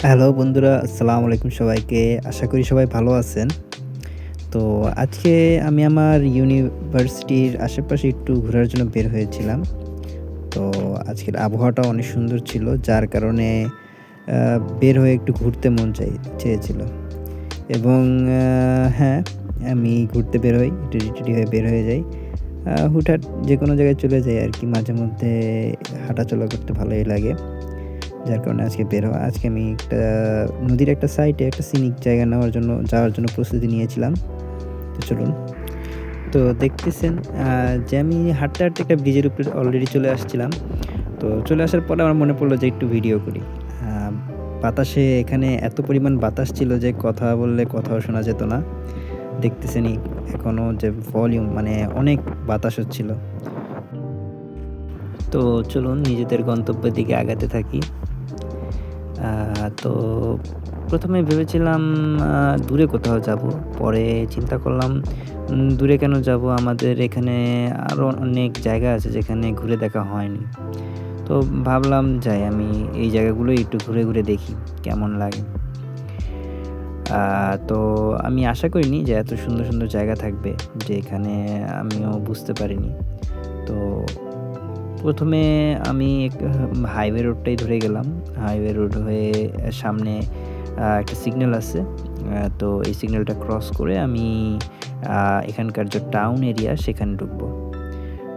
Hello বন্ধুরা, আসসালামু আলাইকুম সবাইকে। আশা করি সবাই ভালো আছেন। তো আজকে আমি আমার ইউনিভার্সিটির আশেপাশে একটু ঘোরার জন্য বের হয়েছিলাম। তো আজকের আবহাওয়াটা অনেক সুন্দর ছিল, যার কারণে আ বের হয়ে একটু ঘুরতে মন চেয়েছিল। এবং হ্যাঁ, আমি ঘুরতে বের হই, একটু রেডি-টেডি হয়ে বের হয়ে যাই। হুটহাট যেকোনো জায়গায় চলে যাই আরকি। মাঝেমধ্যে হাঁটাচলা করতে ভালোই লাগে। যার কারণে আজকে বের হওয়া। আজকে আমি নদীর একটা সাইডে একটা সিনিক জায়গা যাওয়ার জন্য প্রস্তুতি নিয়েছিলাম। তো চলুন। তো দেখতেছেন যে আমি হাঁটতে একটা ব্রিজের উপরে অলরেডি চলে আসছিলাম। তো চলে আসার পরে আমার মনে পড়লো যে একটু ভিডিও করি। আ বাতাসে এখানে এত পরিমাণ বাতাস ছিল যে কথা বললে কথাও শোনা যেত না। দেখতেছেনই এখনো যে ভলিউম মানে অনেক বাতাস হচ্ছিল। তো চলুন নিজেদের গন্তব্যের দিকে আগাতে থাকি। তো ১ম এ ভেবেছিলাম দূরে কোথাও যাবো। পরে চিন্তা করলাম দূরে কেন যাবো? আমাদের এখানে আরো অনেক জায়গা আছে যেখানে ঘুরে দেখা হয়নি। তো ভাবলাম যাই আমি এই জায়গাগুলোই একটু ঘুরে দেখি কেমন লাগে। আ তো আমি আশা করিনি যে এত সুন্দর জায়গা থাকবে, যেখানে আমিও বুঝতে পারিনি। তো ১ম এ আমি হাইওয়ে রোডটাই ধরে গেলাম। হাইওয়ে রোড হয়ে সামনে একটা সিগন্যাল আছে। তো এই সিগন্যালটা ক্রস করে আমি আ এখানকার যে টাউন এরিয়া সেখানে ঢুকবো।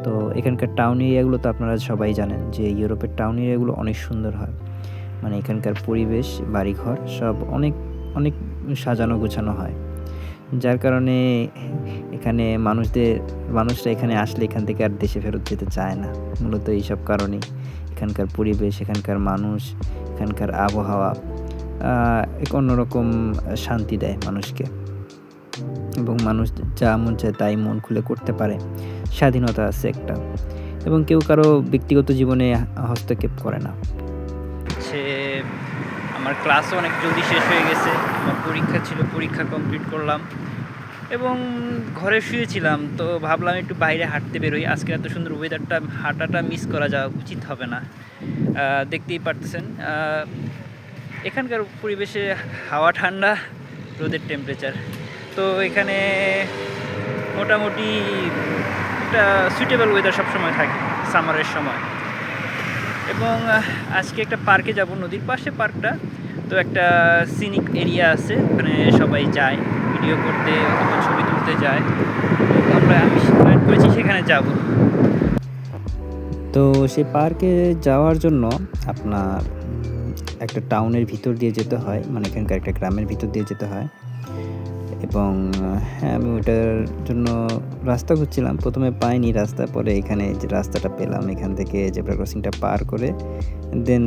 তো এখানকার টাউন এরিয়াগুলো তো আপনারা সবাই জানেন যে ইউরোপের টাউন এরিয়াগুলো অনেক সুন্দর হয়। মানে এখানকার পরিবেশ, বাড়িঘর সব অনেক সাজানো গোছানো হয়। যার কারণে এখানে মানুষরা এখানে আসলে এখান থেকে আর দেশে ফেরত যেতে চায় না। মূলত এইসব কারণেই। এখানকার পরিবেশ, এখানকার মানুষ, এখানকার আবহাওয়া এক অন্যরকম শান্তি দেয় মানুষকে। এবং মানুষ যা মন চায় তাই মন খুলে করতে পারে। স্বাধীনতা আছে একটা। এবং কেউ কারো ব্যক্তিগত জীবনে হস্তক্ষেপ করে না। হচ্ছে আমার ক্লাসও অনেক জলদি শেষ হয়ে গেছে। আমার পরীক্ষা ছিল, পরীক্ষা কমপ্লিট করলাম এবং ঘরে শুয়েছিলাম। তো ভাবলাম একটু বাইরে হাঁটতে বেরোই। আজকে এত সুন্দর ওয়েদারটা, হাঁটাটা মিস করা যাওয়া উচিত হবে না। দেখতেই পারতেছেন এখানকার পরিবেশে হাওয়া ঠান্ডা, রোদের টেম্পারেচার। তো এখানে মোটামুটি একটা সুইটেবল ওয়েদার সবসময় থাকে সামারের সময়। এবং আজকে একটা পার্কে যাব, নদীর পাশে পার্কটা। তো একটা সিনিক এরিয়া আছে, ওখানে সবাই যায় ভিডিও করতে অথবা ছবি তুলতে যায়। তো আমি প্ল্যান করেছি সেখানে যাব। তো সেই পার্কে যাওয়ার জন্য আপনার একটা টাউনের ভিতর দিয়ে যেতে হয়। মানে এখানকার একটা গ্রামের ভিতর দিয়ে যেতে হয়। এবং হ্যাঁ, আমি ওইটার জন্য রাস্তা খুঁজছিলাম। ১ম এ পাইনি রাস্তা। পরে এখানে যে রাস্তাটা পেলাম, এখান থেকে জেব্রা ক্রসিংটা পার করে দেন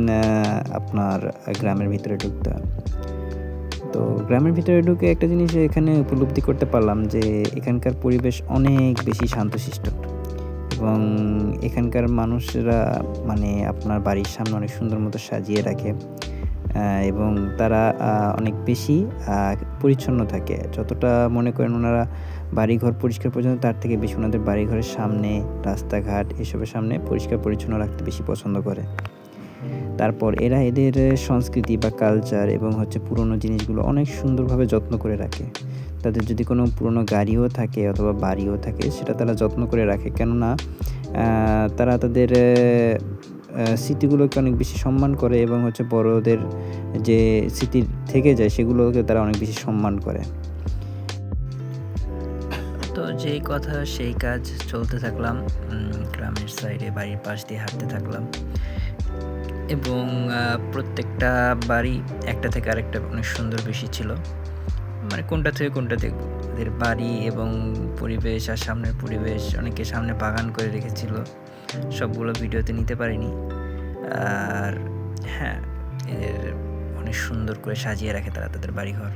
আপনার গ্রামের ভিতরে ঢুকতে হয়। তো গ্রামের ভিতরে ঢুকে একটা জিনিস এখানে উপলব্ধি করতে পারলাম যে এখানকার পরিবেশ অনেক বেশি শান্তশিষ্ট। এবং এখানকার মানুষরা মানে আপনার বাড়ির সামনে অনেক সুন্দর মতো সাজিয়ে রাখে। এবং তারা অনেক বেশি আ পরিচ্ছন্ন থাকে। যতটা মনে করেন উনারা বাড়িঘর পরিষ্কার-পরিচ্ছন্ন, তার থেকে বেশি উনাদের বাড়িঘরের সামনে, রাস্তাঘাট এসবের সামনে পরিষ্কার-পরিচ্ছন্ন রাখতে বেশি পছন্দ করে। তারপর এরা এদের সংস্কৃতি বা কালচার এবং হচ্ছে পুরনো জিনিসগুলো অনেক সুন্দরভাবে যত্ন করে রাখে। তাদের যদি কোনো পুরনো গাড়িও থাকে অথবা বাড়িও থাকে, সেটা তারা যত্ন করে রাখে। কেননা তারা তাদের স্মৃতিগুলোকে অনেক বেশি সম্মান করে এবং হচ্ছে বড়দের যে স্মৃতি থেকে যায় সেগুলোকে তারা অনেক বেশি সম্মান করে। তো যেই কথা সেই কাজ, চলতে থাকলাম। গ্রামের সাইডে বাড়ির পাশ দিয়ে হাঁটতে থাকলাম এবং প্রত্যেকটা বাড়ি একটা থেকে আরেকটা অনেক সুন্দর বেশি ছিল। মানে কোনটা থেকে কোনটা দেখব, এদের বাড়ি এবং পরিবেশ আর সামনের পরিবেশ, অনেকে সামনে বাগান করে রেখেছিল। সবগুলো ভিডিওতে নিতে পারিনি। আর হ্যাঁ, এদের অনেক সুন্দর করে সাজিয়ে রাখে তারা তাদের বাড়িঘর।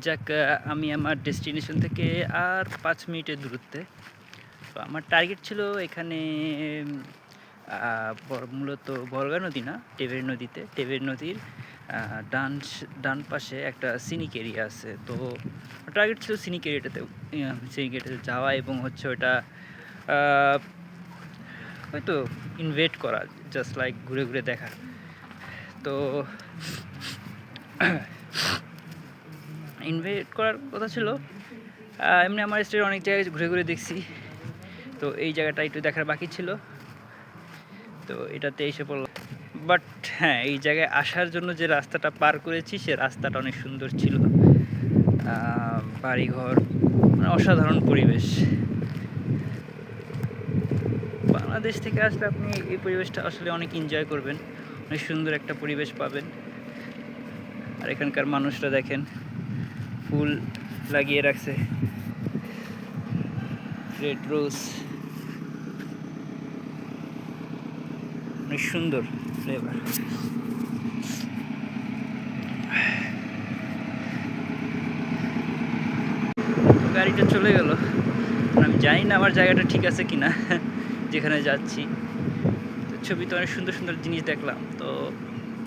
যাক, আমি আমার ডেস্টিনেশন থেকে আর ৫ মিনিটের দূরত্বে। তো আমার টার্গেট ছিল এখানে মূলত বলগা নদী না, টেবের নদীর ডান পাশে একটা সিনিক এরিয়া আছে। তো টার্গেট ছিল সিনিক এরিয়াটাতে যাওয়া এবং হচ্ছে ওটা হয়তো ইনভেট করা, জাস্ট লাইক ঘুরে দেখা। তো ইনভাইট করার কথা ছিল, এমনি আমার স্টেটে অনেক জায়গায় ঘুরে ঘুরে দেখছি, তো এই জায়গাটা একটু দেখার বাকি ছিল, তো এটাতে এসে পড়লাম। বাট হ্যাঁ, এই জায়গায় আসার জন্য যে রাস্তাটা পার করেছি সে রাস্তাটা অনেক সুন্দর ছিল, বাড়িঘর, মানে অসাধারণ পরিবেশ। বাংলাদেশ থেকে আসলে আপনি এই পরিবেশটা আসলে অনেক এনজয় করবেন, অনেক সুন্দর একটা পরিবেশ পাবেন। আর এখানকার মানুষরা দেখেন ফুল লাগিয়ে রাখছে, রেড রোজ, অনেক সুন্দর ফ্লেভার। গাড়িটা চলে গেল, আমি জানি না আমার জায়গাটা ঠিক আছে কিনা যেখানে যাচ্ছি। তো ছবিতে অনেক সুন্দর সুন্দর জিনিস দেখলাম, তো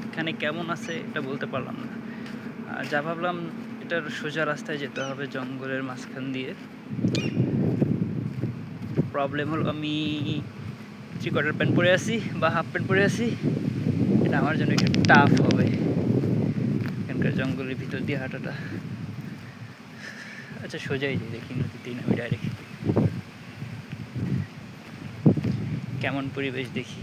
এখানে কেমন আছে এটা বলতে পারলাম না। যা ভাবলাম এটার সোজা রাস্তায় যেতে হবে জঙ্গলের মাঝখান দিয়ে। প্রবলেম হলো আমি 3/4 প্যান্ট পরে আছি বা হাফ প্যান্ট পরে আছি, এটা আমার জন্য একটু টাফ হবে এখানকার জঙ্গলের ভিতর দিয়ে হাঁটাটা। আচ্ছা, সোজাই যাই, দেখি নদীতেই নামি ডাইরেক্ট, কেমন পরিবেশ দেখি।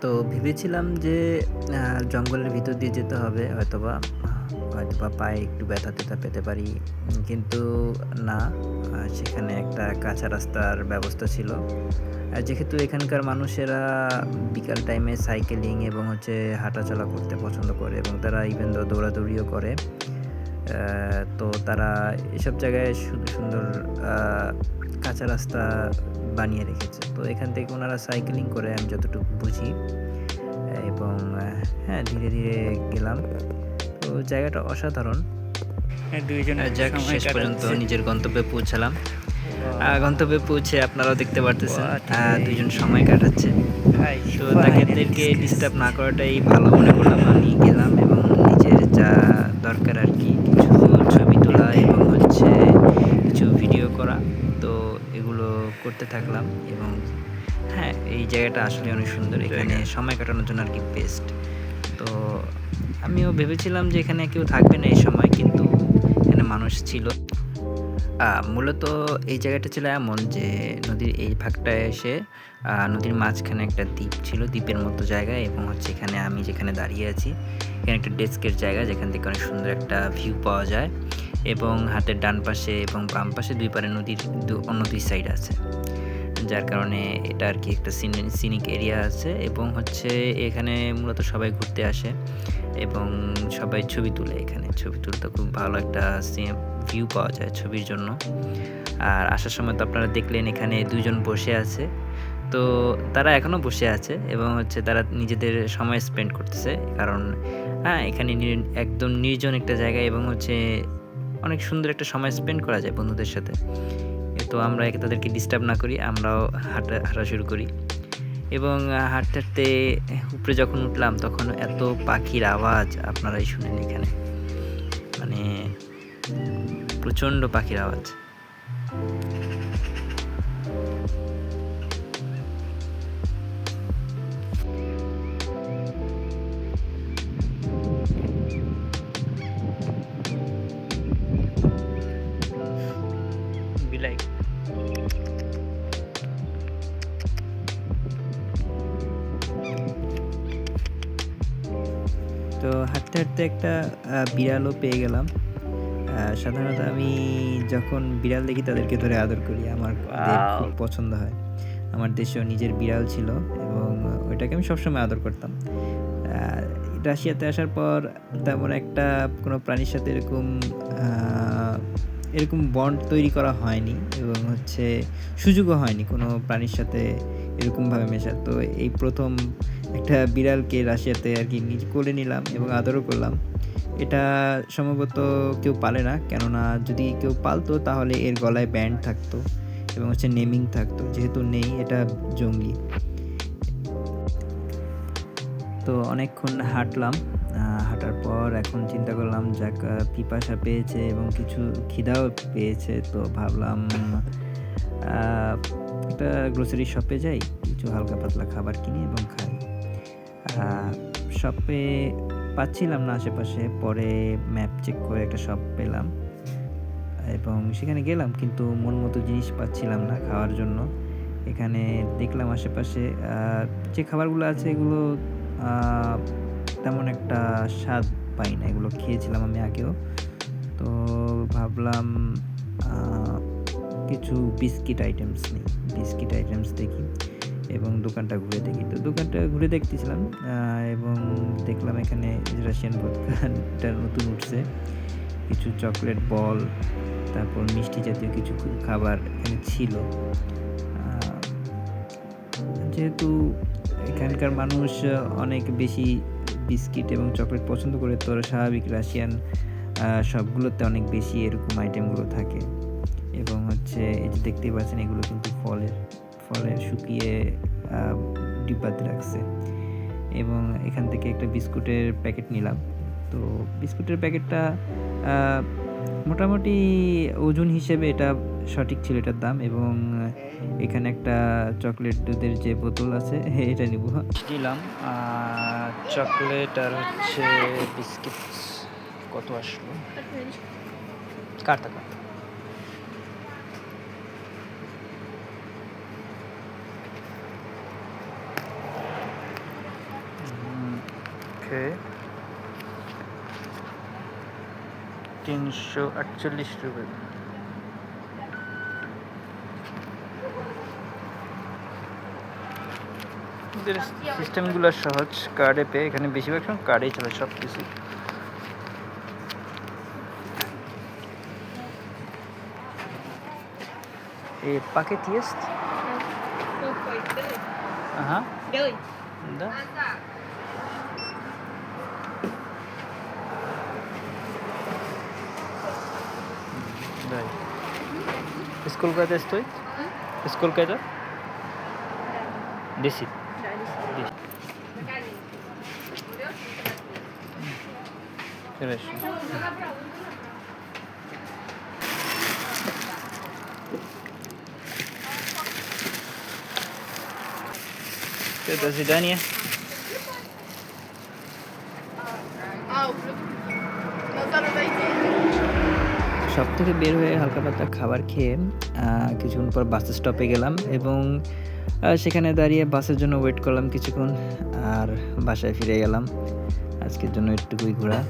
তো ভেবেছিলাম যে জঙ্গলের ভিতর দিয়ে যেতে হবে, হয়তোবা পায়ে একটু ব্যথা ট্যাথা পেতে পারি, কিন্তু না, সেখানে একটা কাঁচা রাস্তার ব্যবস্থা ছিল। আর যেহেতু এখানকার মানুষেরা বিকাল টাইমে সাইকেলিং এবং হাঁটাচলা করতে পছন্দ করে এবং তারা ইভেন দৌড়াদৌড়িও করে, তো তারা এসব জায়গায় সুন্দর কাঁচা রাস্তা বানিয়ে রেখেছে। তো এখান থেকে ওনারা সাইকেলিং করে, আমি যতটুকু বুঝি, এবং হ্যাঁ, ধীরে ধীরে গেলাম। তো জায়গাটা অসাধারণ। যাক, শেষ পর্যন্ত নিজের গন্তব্যে পৌঁছালাম। গন্তব্যে পৌঁছে আপনারাও দেখতে পারতেছেন দুইজন সময় কাটাচ্ছে। তো তাদেরকে ডিস্টার্ব না করাটাই ভালো মনে করলাম। আমি গেলাম এবং নিজের যা দরকার আর কি, কিছু ছবি তোলা এবং কিছু ভিডিও করা, তো এগুলো করতে থাকলাম। এবং হ্যাঁ, এই জায়গাটা আসলে অনেক সুন্দর, এখানে সময় কাটানোর জন্য আর কি বেস্ট। তো আমিও ভেবেছিলাম যে এখানে কেউ থাকবে না এই সময়, কিন্তু এখানে মানুষ ছিল। মূলত এই জায়গাটা ছিল এমন যে নদীর এই ভাগটায় এসে নদীর মাঝখানে একটা দ্বীপ ছিল, দ্বীপের মতো জায়গা, এবং এখানে আমি যেখানে দাঁড়িয়ে আছি এখানে একটা ডেস্কের জায়গা, যেখান থেকে অনেক সুন্দর একটা ভিউ পাওয়া যায়, এবং হাতের ডান পাশে এবং বাম পাশে দুই পারে নদীর অন্য দুই সাইড আছে, যার কারণে এটা আর কি একটা সিনিক এরিয়া আছে। এবং এখানে মূলত সবাই ঘুরতে আসে এবং সবাই ছবি তুলে, এখানে ছবি তুলতে খুব ভালো একটা ভিউ পাওয়া যায় ছবির জন্য। আর আসার সময় তো আপনারা দেখলেন এখানে দুইজন বসে আছে, তো তারা এখনও বসে আছে এবং তারা নিজেদের সময় স্পেন্ড করতেছে, কারণ হ্যাঁ, এখানে একদম নির্জন একটা জায়গা এবং অনেক সুন্দর একটা সময় স্পেন্ড করা যায় বন্ধুদের সাথে। তো আমরা তাদেরকে ডিস্টার্ব না করি, আমরাও হাঁটা শুরু করি। এবং হাঁটতে হাঁটতে উপরে যখন উঠলাম তখন এত পাখির আওয়াজ আপনারাই শুনেন এখানে, মানে প্রচণ্ড পাখির আওয়াজ। বিলাই তো হাঁটতে হাঁটতে একটা বিড়ালও পেয়ে গেলাম। সাধারণত আমি যখন বিড়াল দেখি তাদেরকে ধরে আদর করি, আমার খুব পছন্দ হয়। আমার দেশেও নিজের বিড়াল ছিল এবং ওইটাকে আমি সবসময় আদর করতাম। রাশিয়াতে আসার পর তেমন একটা কোনো প্রাণীর সাথে এরকম বন্ড তৈরি করা হয়নি এবং সুযোগও হয়নি কোনো প্রাণীর সাথে এরকমভাবে মেশার। তো এই প্রথম একটা বিড়ালকে রাশিয়াতে আর কি কোলে নিলাম এবং আদরও করলাম। এটা সম্ভবত কেউ পালে না, কেননা যদি কেউ পালতো তাহলে এর গলায় ব্যান্ড থাকতো এবং নেমিং থাকতো, যেহেতু নেই, এটা জঙ্গলি। তো অনেকক্ষণ হাঁটলাম, হাঁটার পর এখন চিন্তা করলাম যাক, পিপাসা পেয়েছে এবং কিছু খিদাও পেয়েছে, তো ভাবলাম একটা গ্রোসারি শপে যাই, কিছু হালকা পাতলা খাবার কিনি এবং খাই। শপে পাচ্ছিলাম না আশেপাশে। পরে ম্যাপ চেক করে একটা শপ পেলাম এবং সেখানে গেলাম, কিন্তু মন মতো জিনিস পাচ্ছিলাম না খাওয়ার জন্য। এখানে দেখলাম আশেপাশে যে খাবারগুলো আছে এগুলো আ তেমন একটা স্বাদ পাই না। এগুলো খেয়েছিলাম আমি আগেও। তো ভাবলাম আ কিছু বিস্কিট আইটেমস নিই। বিস্কিট আইটেমস দেখি এবং দোকানটা ঘুরে দেখি। তো দোকানটা ঘুরে দেখতেছিলাম এবং দেখলাম এখানে রাশিয়ান ভদকাটা নতুন উঠছে। কিছু চকোলেট বল, তারপর মিষ্টি জাতীয় কিছু খাবার এখানে ছিল। আ যেহেতু এখানকার মানুষ অনেক বেশি বিস্কিট এবং চকোলেট পছন্দ করে, তো স্বাভাবিক রাশিয়ান শপগুলোতে অনেক বেশি এরকম আইটেমগুলো থাকে। এবং হচ্ছে এই যে দেখতেই পাচ্ছেন এগুলো কিন্তু ফলের শুকিয়ে আ ডিব্বাতে রাখছে। এবং এখান থেকে একটা বিস্কুটের প্যাকেট নিলাম। তো বিস্কুটের প্যাকেটটা আ মোটামুটি ওজন হিসেবে এটা সঠিক ছিল এটার দাম। এবং এখানে একটা চকোলেট দুধের যে বোতল আছে এটা নিবো। দিলাম চকলেট আর হচ্ছে বিস্কিট কত আসলো? কাটা কাটা। ওকে, 348 রুপি। এদের সিস্টেমগুলো সহজ, কার্ডে পে। এখানে বেশিরভাগ সময় কার্ডেই চলে সব কিছু। Packet jest? Ага. Белый. Да. Дай. Сколько это стоит? Сколько это? 10. Да, 10. Хорошо. Все, до свидания. уже. Назад отойди. শপ থেকে বের হয়ে হালকা পাতলা খাবার খেয়ে কিছুক্ষণ পর বাস স্টপে গেলাম এবং সেখানে দাঁড়িয়ে বাসের জন্য ওয়েট করলাম কিছুক্ষণ, আর বাসায় ফিরে গেলাম। আজকের জন্য এটুকুই ঘোরা।